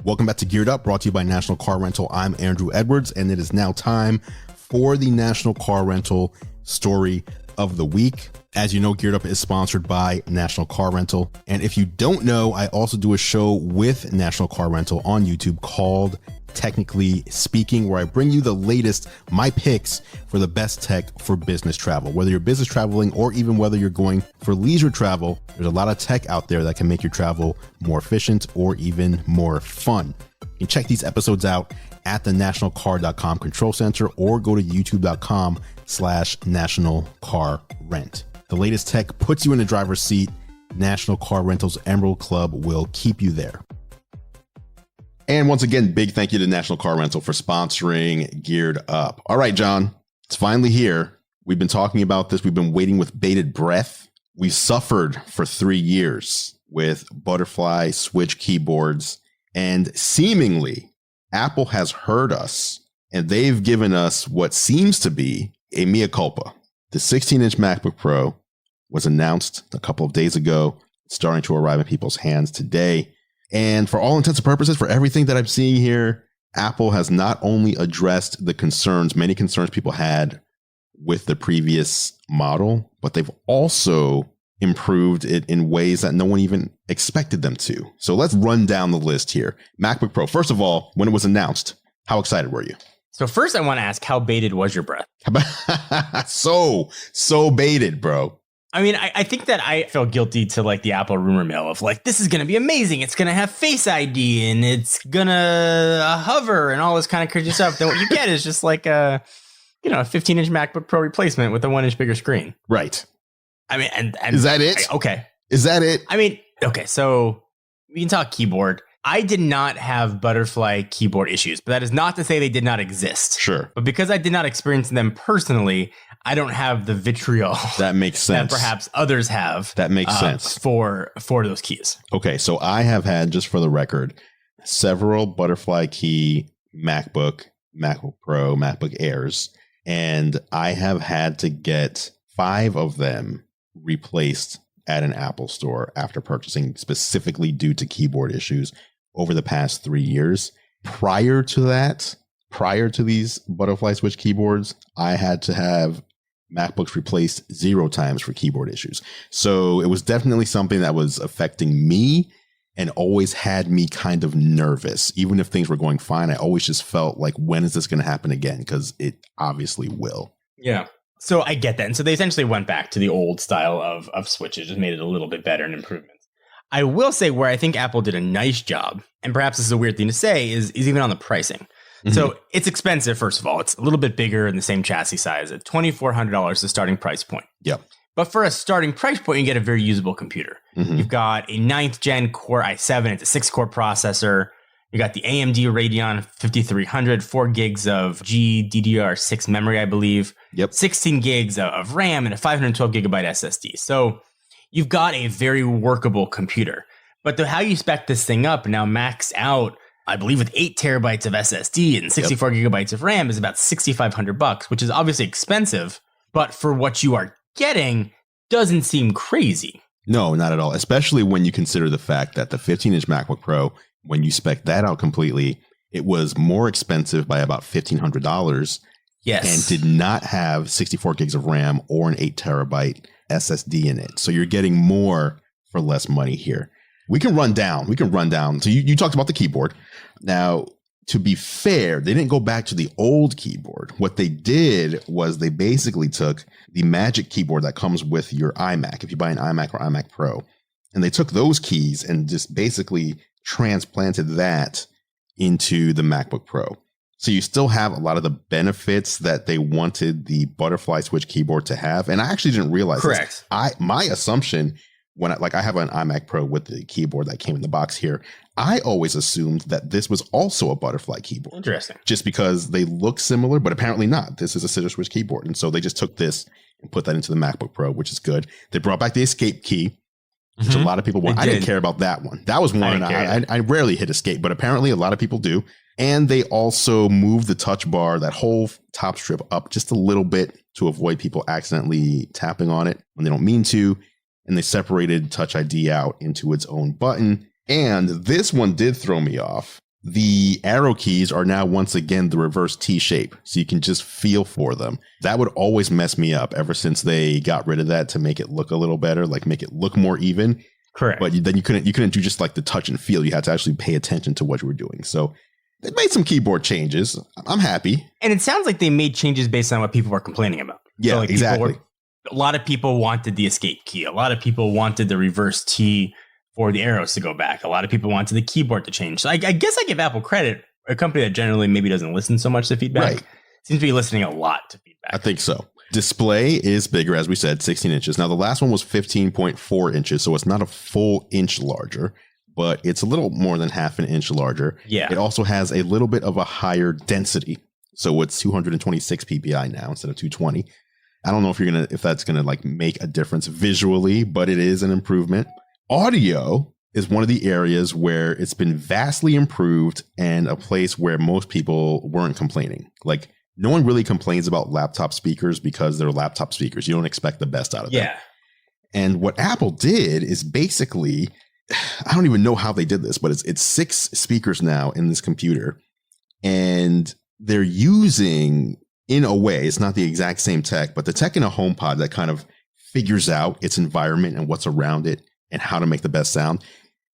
Welcome back to Geared Up, brought to you by National Car Rental. I'm Andrew Edwards, and it is now time for the National Car Rental story of the week. As you know, Geared Up is sponsored by National Car Rental. And if you don't know, I also do a show with National Car Rental on YouTube called Technically Speaking, where I bring you the latest, my picks for the best tech for business travel. Whether you're business traveling or even whether you're going for leisure travel, there's a lot of tech out there that can make your travel more efficient or even more fun. You can check these episodes out at the nationalcar.com control center or go to youtube.com/nationalcarrent. The latest tech puts you in the driver's seat. National Car Rental's Emerald Club will keep you there. And once again, big thank you to National Car Rental for sponsoring Geared Up. All right, John, it's finally here. We've been talking about this. We've been waiting with bated breath. We suffered for 3 years with butterfly switch keyboards, and seemingly Apple has heard us, and they've given us what seems to be a mea culpa. The 16-inch MacBook Pro was announced a couple of days ago, starting to arrive in people's hands today. And for all intents and purposes, for everything that I'm seeing here, Apple has not only addressed the concerns, many concerns people had with the previous model, but they've also improved it in ways that no one even expected them to. So let's run down the list here. MacBook Pro. First of all, when it was announced, how excited were you? So first I want to ask, how bated was your breath? so bated, bro. I mean, I think that I felt guilty to like the Apple rumor mill of like, this is going to be amazing. It's going to have Face ID and it's going to hover and all this kind of crazy stuff. Then what you get is just like a 15-inch MacBook Pro replacement with a 1-inch bigger screen. Right. I mean, and is that it? Okay. Is that it? I mean, okay. So we can talk keyboard. I did not have butterfly keyboard issues, but that is not to say they did not exist. Sure. But because I did not experience them personally, I don't have the vitriol that makes sense that perhaps others have. That makes sense for those keys. Okay, so I have had, just for the record, several butterfly key MacBook Pro, MacBook Airs, and I have had to get 5 of them replaced at an Apple store after purchasing specifically due to keyboard issues over the past 3 years. Prior to these butterfly switch keyboards, I had to have MacBooks replaced 0 times for keyboard issues. So it was definitely something that was affecting me and always had me kind of nervous. Even if things were going fine, I always just felt like, when is this going to happen again? Because it obviously will. Yeah. So I get that. And so they essentially went back to the old style of switches, just made it a little bit better and improvements. I will say where I think Apple did a nice job, and perhaps this is a weird thing to say, is even on the pricing. Mm-hmm. So it's expensive, first of all. It's a little bit bigger in the same chassis size. At $2,400, the starting price point. Yep. But for a starting price point, you get a very usable computer. Mm-hmm. You've got a 9th gen Core i7. It's a 6-core processor. You got the AMD Radeon 5300, 4 gigs of GDDR6 memory, I believe. Yep. 16 gigs of RAM and a 512 gigabyte SSD. So you've got a very workable computer. But how you spec this thing up now, max out I believe with 8 terabytes of SSD and 64 gigabytes of RAM is about $6,500, which is obviously expensive, but for what you are getting doesn't seem crazy. No, not at all. Especially when you consider the fact that the 15-inch MacBook Pro, when you spec that out completely, it was more expensive by about $1,500. Yes. And did not have 64 gigs of RAM or an 8 terabyte SSD in it. So you're getting more for less money here. We can run down. So you talked about the keyboard. Now, to be fair, they didn't go back to the old keyboard. What they did was they basically took the Magic keyboard that comes with your iMac, if you buy an iMac or iMac Pro, and they took those keys and just basically transplanted that into the MacBook Pro. So you still have a lot of the benefits that they wanted the butterfly switch keyboard to have. And I actually didn't realize Correct. this. My assumption when I have an iMac Pro with the keyboard that came in the box here, I always assumed that this was also a butterfly keyboard. Interesting. Just because they look similar, but apparently not. This is a scissor switch keyboard. And so they just took this and put that into the MacBook Pro, which is good. They brought back the escape key, which a lot of people want. I didn't care about that one. That was one I rarely hit escape, but apparently a lot of people do. And they also moved the touch bar, that whole top strip, up just a little bit to avoid people accidentally tapping on it when they don't mean to. And they separated Touch ID out into its own button. And this one did throw me off. The arrow keys are now once again the reverse T shape, so you can just feel for them. That would always mess me up ever since they got rid of that to make it look a little better, like make it look more even. Correct. But then you couldn't do just like the touch and feel. You had to actually pay attention to what you were doing. So they made some keyboard changes. I'm happy. And it sounds like they made changes based on what people were complaining about. Yeah, so like exactly. A lot of people wanted the escape key. A lot of people wanted the reverse T for the arrows to go back. A lot of people wanted the keyboard to change. So I guess I give Apple credit. A company that generally maybe doesn't listen so much to feedback. Right. Seems to be listening a lot to feedback. I think so. Display is bigger, as we said, 16 inches. Now, the last one was 15.4 inches, so it's not a full inch larger, but it's a little more than half an inch larger. Yeah. It also has a little bit of a higher density. So it's 226 ppi now instead of 220. I don't know if that's gonna like make a difference visually, but it is an improvement. Audio is one of the areas where it's been vastly improved and a place where most people weren't complaining. Like, no one really complains about laptop speakers because they're laptop speakers. You don't expect the best out of them. Yeah. And what Apple did is basically, I don't even know how they did this, but it's 6 speakers now in this computer. And they're using, in a way, it's not the exact same tech, but the tech in a HomePod that kind of figures out its environment and what's around it and how to make the best sound.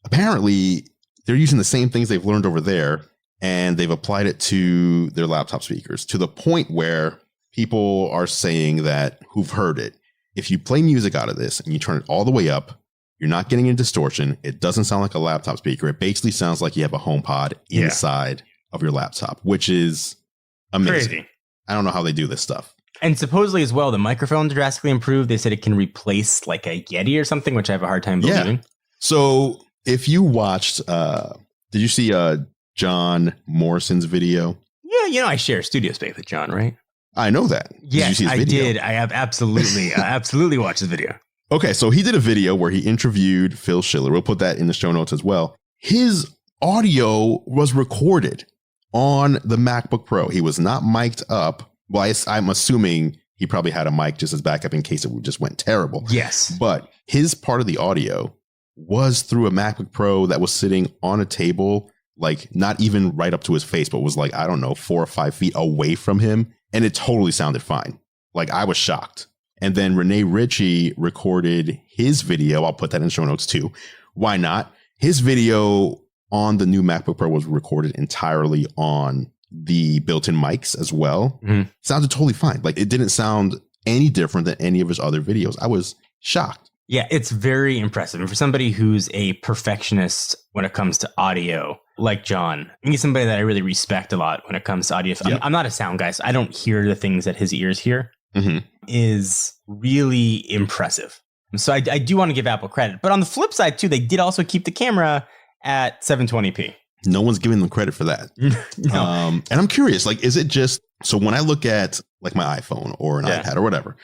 Apparently, they're using the same things they've learned over there, and they've applied it to their laptop speakers to the point where people are saying that, who've heard it, if you play music out of this and you turn it all the way up, you're not getting any distortion. It doesn't sound like a laptop speaker. It basically sounds like you have a HomePod inside of your laptop, which is amazing. Crazy. I don't know how they do this stuff. And supposedly as well, the microphones are drastically improved. They said it can replace like a Yeti or something, which I have a hard time believing. So if you watched, did you see John Morrison's video? Yeah, I share studio space with John, right? I know that. Yes, I did. I have absolutely watched the video. Okay, so he did a video where he interviewed Phil Schiller. We'll put that in the show notes as well. His audio was recorded on the MacBook Pro. He was not mic'd up. Well, I'm assuming he probably had a mic just as backup in case it just went terrible. Yes. But his part of the audio was through a MacBook Pro that was sitting on a table, like not even right up to his face, but was like, I don't know, 4 or 5 feet away from him. And it totally sounded fine. Like, I was shocked. And then Rene Ritchie recorded his video. I'll put that in show notes too. Why not? His video on the new MacBook Pro was recorded entirely on the built-in mics as well. Mm-hmm. Sounded totally fine. Like, it didn't sound any different than any of his other videos. I was shocked. Yeah, it's very impressive. And for somebody who's a perfectionist when it comes to audio, like John, he's somebody that I really respect a lot when it comes to audio. Yep. I'm not a sound guy, so I don't hear the things that his ears hear. Mm-hmm. Is really impressive. So I do want to give Apple credit. But on the flip side, too, they did also keep the camera at 720p. No one's giving them credit for that. No. And I'm curious, like, is it just, so when I look at like my iPhone or an iPad or whatever,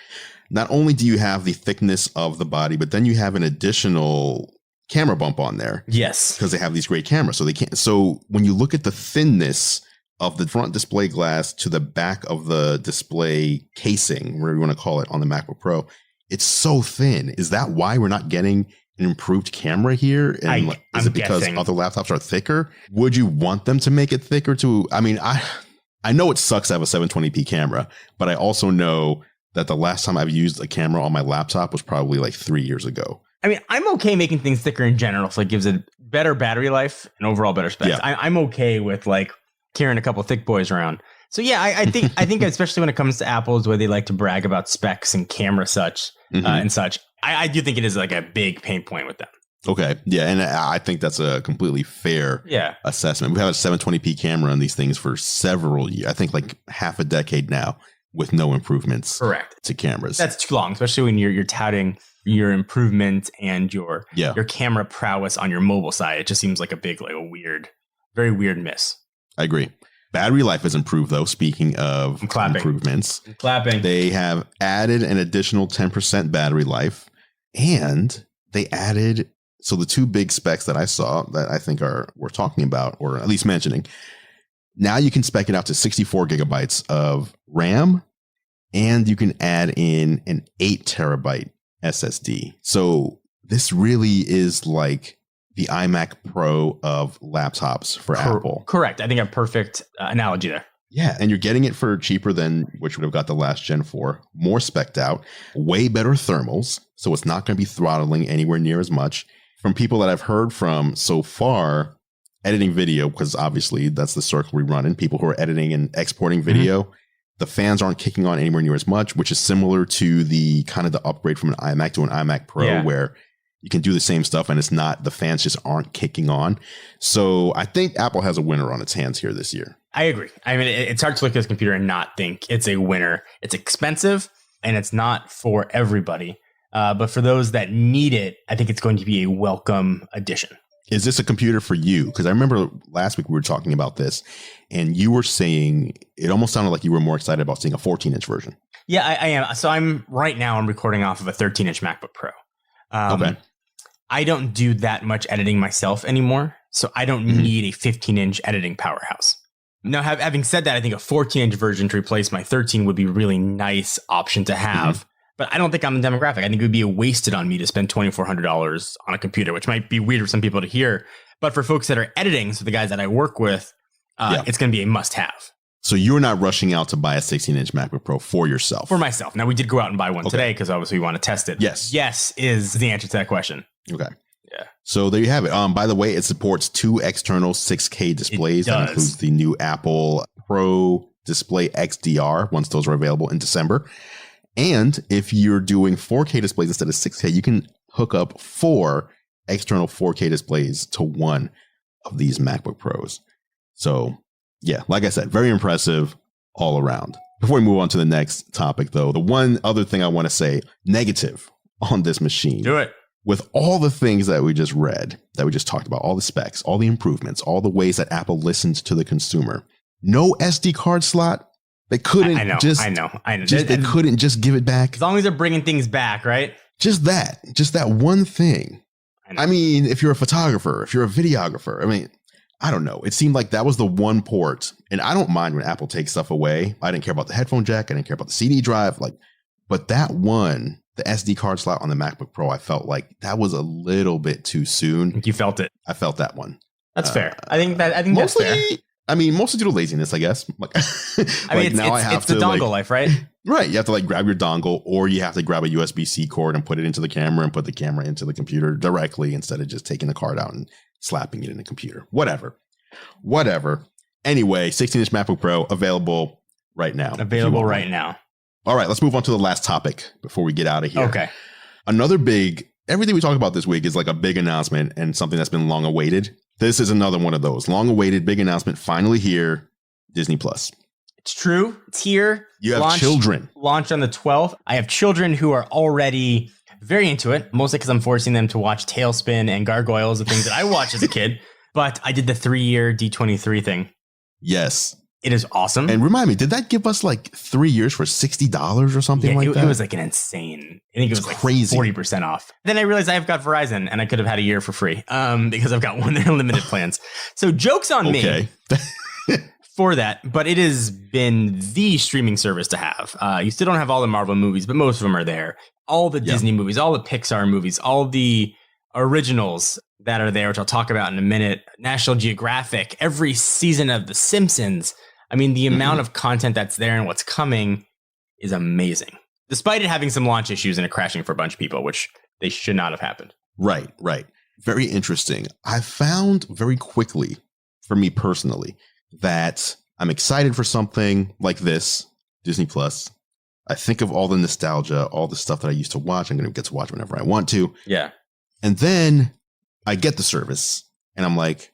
not only do you have the thickness of the body, but then you have an additional camera bump on there. Yes. Because they have these great cameras. So they can't. So when you look at the thinness of the front display glass to the back of the display casing, whatever you want to call it, on the MacBook Pro, it's so thin. Is that why we're not getting an improved camera here? And is it because other laptops are thicker? Would you want them to make it thicker too? I mean, I know it sucks to have a 720p camera, but I also know that the last time I've used a camera on my laptop was probably like 3 years ago. I mean, I'm okay making things thicker in general, so it gives it better battery life and overall better specs. Yeah. I'm okay with like carrying a couple thick boys around. So yeah, I think especially when it comes to Apple's way they like to brag about specs and camera and such, I do think it is like a big pain point with them. Okay. Yeah. And I think that's a completely fair assessment. We've had a 720p camera on these things for several years. I think like half a decade now with no improvements to cameras. That's too long, especially when you're touting your improvement and your camera prowess on your mobile side. It just seems like a weird, very weird miss. I agree. Battery life has improved, though. Speaking of improvements, they have added an additional 10% battery life, and they added, so the two big specs that I saw that I think we're talking about, or at least mentioning, now you can spec it out to 64 gigabytes of RAM, and you can add in an 8 terabyte SSD. So this really is like the iMac Pro of laptops for Apple. Correct. I think a perfect analogy there. Yeah, and you're getting it for cheaper than which would have got the last Gen 4. More spec'd out, way better thermals, so it's not going to be throttling anywhere near as much. From people that I've heard from so far, editing video, because obviously that's the circle we run in, people who are editing and exporting video, the fans aren't kicking on anywhere near as much, which is similar to the kind of the upgrade from an iMac to an iMac Pro, where you can do the same stuff and it's not, the fans just aren't kicking on. So I think Apple has a winner on its hands here this year. I agree. I mean, it's hard to look at this computer and not think it's a winner. It's expensive and it's not for everybody. But for those that need it, I think it's going to be a welcome addition. Is this a computer for you? Because I remember last week we were talking about this and you were saying it almost sounded like you were more excited about seeing a 14-inch version. Yeah, I am. So I'm recording off of a 13-inch MacBook Pro. Okay. I don't do that much editing myself anymore, so I don't need a 15-inch editing powerhouse. Now, having said that, I think a 14-inch version to replace my 13 would be a really nice option to have. But I don't think I'm the demographic. I think it would be wasted on me to spend $2,400 on a computer, which might be weird for some people to hear. But for folks that are editing, so the guys that I work with, it's going to be a must-have. So you're not rushing out to buy a 16-inch MacBook Pro for yourself? For myself. Now, we did go out and buy one today because obviously we want to test it. Yes. Yes is the answer to that question. Okay. Yeah. So there you have it. By the way, it supports 2 external 6K displays. That includes the new Apple Pro Display XDR once those are available in December. And if you're doing 4K displays instead of 6K, you can hook up 4 external 4K displays to one of these MacBook Pros. So yeah, like I said, very impressive all around. Before we move on to the next topic, though, the one other thing I want to say negative on this machine. Do it. With all the things that we just read, that we just talked about, all the specs, all the improvements, all the ways that Apple listens to the consumer, no SD card slot. They couldn't I know. They couldn't just give it back. As long as they're bringing things back, right? Just that one thing. I mean, if you're a photographer, if you're a videographer, I mean, I don't know. It seemed like that was the one port. And I don't mind when Apple takes stuff away. I didn't care about the headphone jack. I didn't care about the CD drive. But that one, the SD card slot on the MacBook Pro, I felt like that was a little bit too soon. You felt it. I felt that one. That's fair. I think that's fair. I mean, mostly due to laziness, I guess. It's the dongle life, right? Right. You have to grab your dongle, or you have to grab a USB-C cord and put it into the camera and put the camera into the computer directly instead of just taking the card out and slapping it in the computer. Whatever. Anyway, 16-inch MacBook Pro available right now. All right, let's move on to the last topic before we get out of here. Okay. Everything we talk about this week is like a big announcement and something that's been long awaited. This is another one of those long awaited big announcement. Finally here, Disney Plus. It's true. It's here. You have children. Launched on the 12th. I have children who are already very into it, mostly because I'm forcing them to watch Tailspin and Gargoyles, the things that I watched as a kid. But I did the 3-year D23 thing. Yes. It is awesome. And remind me, did that give us like 3 years for $60 or something like that? It was like an insane. I think it was like crazy. 40% off. Then I realized I've got Verizon and I could have had a year for free because I've got one of their unlimited plans. So joke's on me for that. But it has been the streaming service to have. You still don't have all the Marvel movies, but most of them are there. All the Disney movies, all the Pixar movies, all the originals that are there, which I'll talk about in a minute. National Geographic, every season of The Simpsons. I mean, the amount of content that's there and what's coming is amazing, despite it having some launch issues and it crashing for a bunch of people, which they should not have happened. Right. Very interesting. I found very quickly, for me personally, that I'm excited for something like this, Disney Plus. I think of all the nostalgia, all the stuff that I used to watch. I'm going to get to watch whenever I want to. Yeah. And then I get the service and I'm like,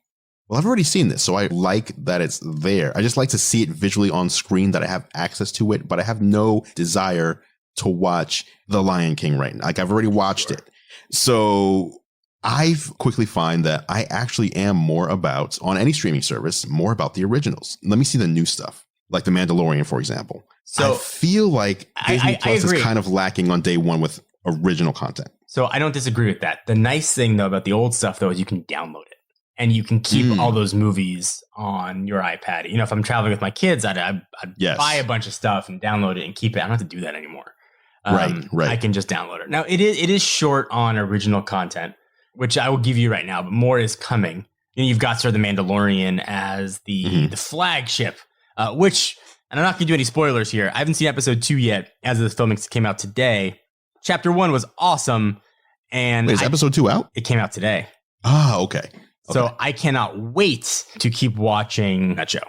well, I've already seen this, so I like that it's there. I just like to see it visually on screen, that I have access to it, but I have no desire to watch The Lion King right now. Like, I've already watched it. So I've quickly find that I actually am more about, on any streaming service, more about the originals. Let me see the new stuff, like The Mandalorian, for example. So I feel like Disney Plus is kind of lacking on day one with original content. So I don't disagree with that. The nice thing, though, about the old stuff, though, is you can download it. And you can keep all those movies on your iPad. You know, if I'm traveling with my kids, I'd buy a bunch of stuff and download it and keep it. I don't have to do that anymore. Right. I can just download it. Now, it is short on original content, which I will give you right now, but more is coming. You know, you've got sort of The Mandalorian as the flagship, which, and I'm not going to do any spoilers here. I haven't seen episode 2 yet, as the filming came out today. Chapter 1 was awesome. And is episode 2 out? It came out today. Ah, okay. So I cannot wait to keep watching that show.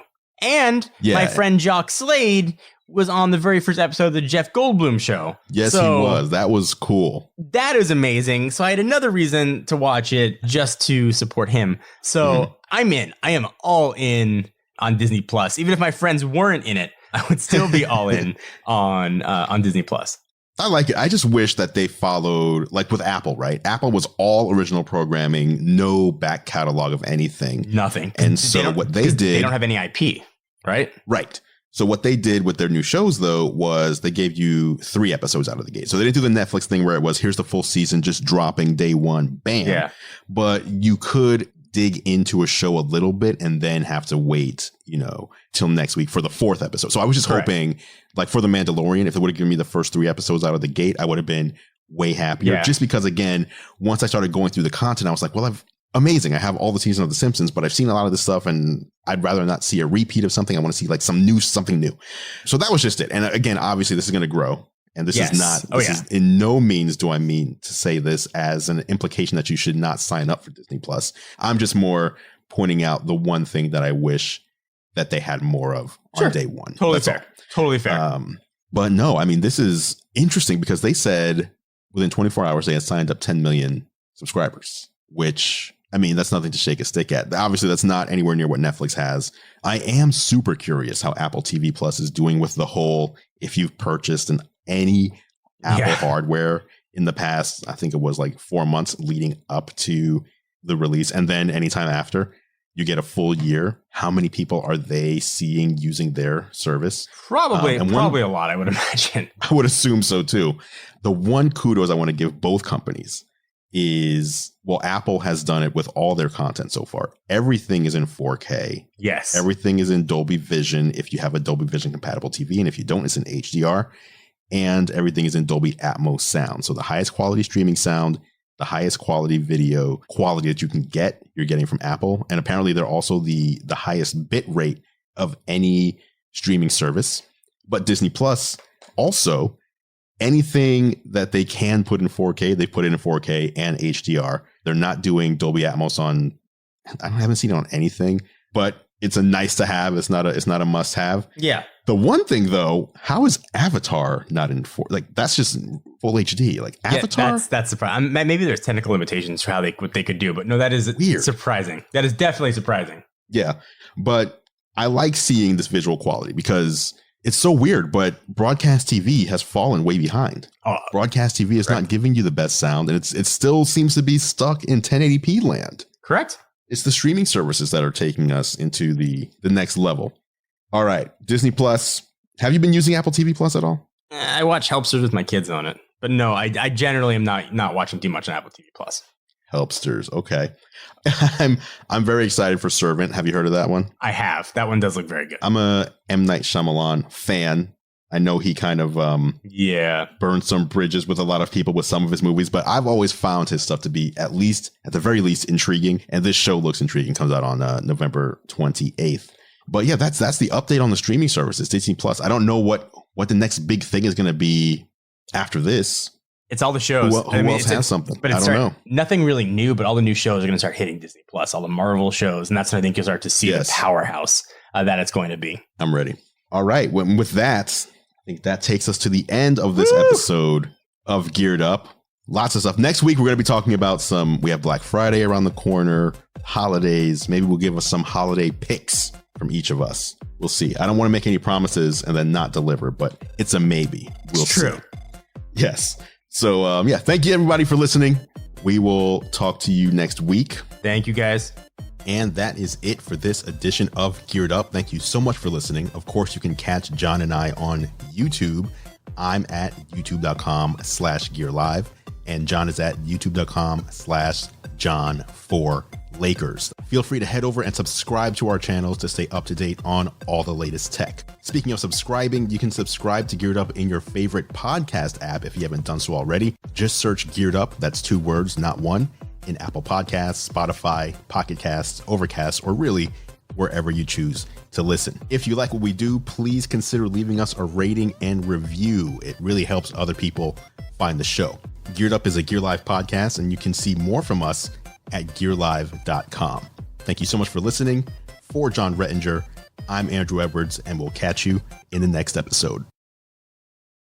And my friend Jock Slade was on the very first episode of the Jeff Goldblum show. Yes, he was. That was cool. That is amazing. So I had another reason to watch it just to support him. So I'm in. I am all in on Disney Plus. Even if my friends weren't in it, I would still be all in on Disney Plus. I like it. I just wish that they followed, like with Apple, right? Apple was all original programming, no back catalog of anything. Nothing. And so what they did... They don't have any IP, right? Right. So what they did with their new shows, though, was they gave you 3 episodes out of the gate. So they didn't do the Netflix thing where it was, here's the full season, just dropping day one, bam. Yeah. But you could dig into a show a little bit and then have to wait, till next week for the 4th episode. So I was just hoping, like for The Mandalorian, if they would have given me the first 3 episodes out of the gate, I would have been way happier. Just because, again, once I started going through the content, I was like, well, amazing. I have all the seasons of The Simpsons, but I've seen a lot of this stuff and I'd rather not see a repeat of something. I want to see like something new. So that was just it. And again, obviously this is going to grow. And this is not, is in no means do I mean to say this as an implication that you should not sign up for Disney Plus. I'm just more pointing out the one thing that I wish that they had more of on day one. Totally fair. Totally fair. But no, I mean, this is interesting because they said within 24 hours, they had signed up 10 million subscribers, which, I mean, that's nothing to shake a stick at. Obviously, that's not anywhere near what Netflix has. I am super curious how Apple TV Plus is doing with the whole, if you've purchased any Apple hardware in the past, I think it was like 4 months leading up to the release, and then anytime after, you get a full year. How many people are they seeing using their service? Probably a lot, I would imagine. I would assume so too. The one kudos I want to give both companies is, well, Apple has done it with all their content so far. Everything is in 4K. Yes. Everything is in Dolby Vision if you have a Dolby Vision compatible TV. And if you don't, it's in HDR. And everything is in Dolby Atmos sound. So the highest quality streaming sound, the highest quality video quality that you can get, you're getting from Apple. And apparently they're also the highest bit rate of any streaming service. But Disney Plus also, anything that they can put in 4K, they put it in 4K and HDR. They're not doing Dolby Atmos on, I haven't seen it on anything, but it's a nice to have. It's not a must have. Yeah. The one thing though, how is Avatar not in that's just full HD? Like Avatar? That's surprising. Maybe there's technical limitations for what they could do, but no, that is weird. Surprising. That is definitely surprising. Yeah. But I like seeing this visual quality because it's so weird, but broadcast TV has fallen way behind. Broadcast TV is not giving you the best sound, and it still seems to be stuck in 1080p land. Correct. It's the streaming services that are taking us into the next level. All right. Disney Plus. Have you been using Apple TV Plus at all? I watch Helpsters with my kids on it. But no, I generally am not watching too much on Apple TV Plus. Helpsters. Okay. I'm very excited for Servant. Have you heard of that one? I have. That one does look very good. I'm a M. Night Shyamalan fan. I know he kind of burned some bridges with a lot of people with some of his movies, but I've always found his stuff to be at the very least intriguing. And this show looks intriguing. Comes out on November 28th. But yeah, that's the update on the streaming services, Disney Plus. I don't know what the next big thing is going to be after this. It's all the shows. Who else has something? But I don't know. Nothing really new, but all the new shows are going to start hitting Disney Plus, all the Marvel shows. And that's when I think you'll start to see the powerhouse that it's going to be. I'm ready. All right. With that, I think that takes us to the end of this episode of Geared Up. Lots of stuff. Next week, we're going to be talking about we have Black Friday around the corner, holidays. Maybe we'll give us some holiday picks from each of us. We'll see. I don't want to make any promises and then not deliver, but it's a maybe. We'll see. True. Yes. So, thank you everybody for listening. We will talk to you next week. Thank you guys. And that is it for this edition of Geared Up. Thank you so much for listening. Of course, you can catch John and I on YouTube. I'm at youtube.com/gearlive and John is at youtube.com/John4Lakers. Feel free to head over and subscribe to our channels to stay up to date on all the latest tech. Speaking of subscribing, you can subscribe to Geared Up in your favorite podcast app if you haven't done so already. Just search Geared Up, that's 2 words, not one, in Apple Podcasts, Spotify, Pocket Casts, Overcast, or really wherever you choose to listen. If you like what we do, please consider leaving us a rating and review. It really helps other people find the show. Geared Up is a Gear Live podcast, and you can see more from us at gearlive.com. Thank you so much for listening. For John Rettinger, I'm Andrew Edwards, and we'll catch you in the next episode.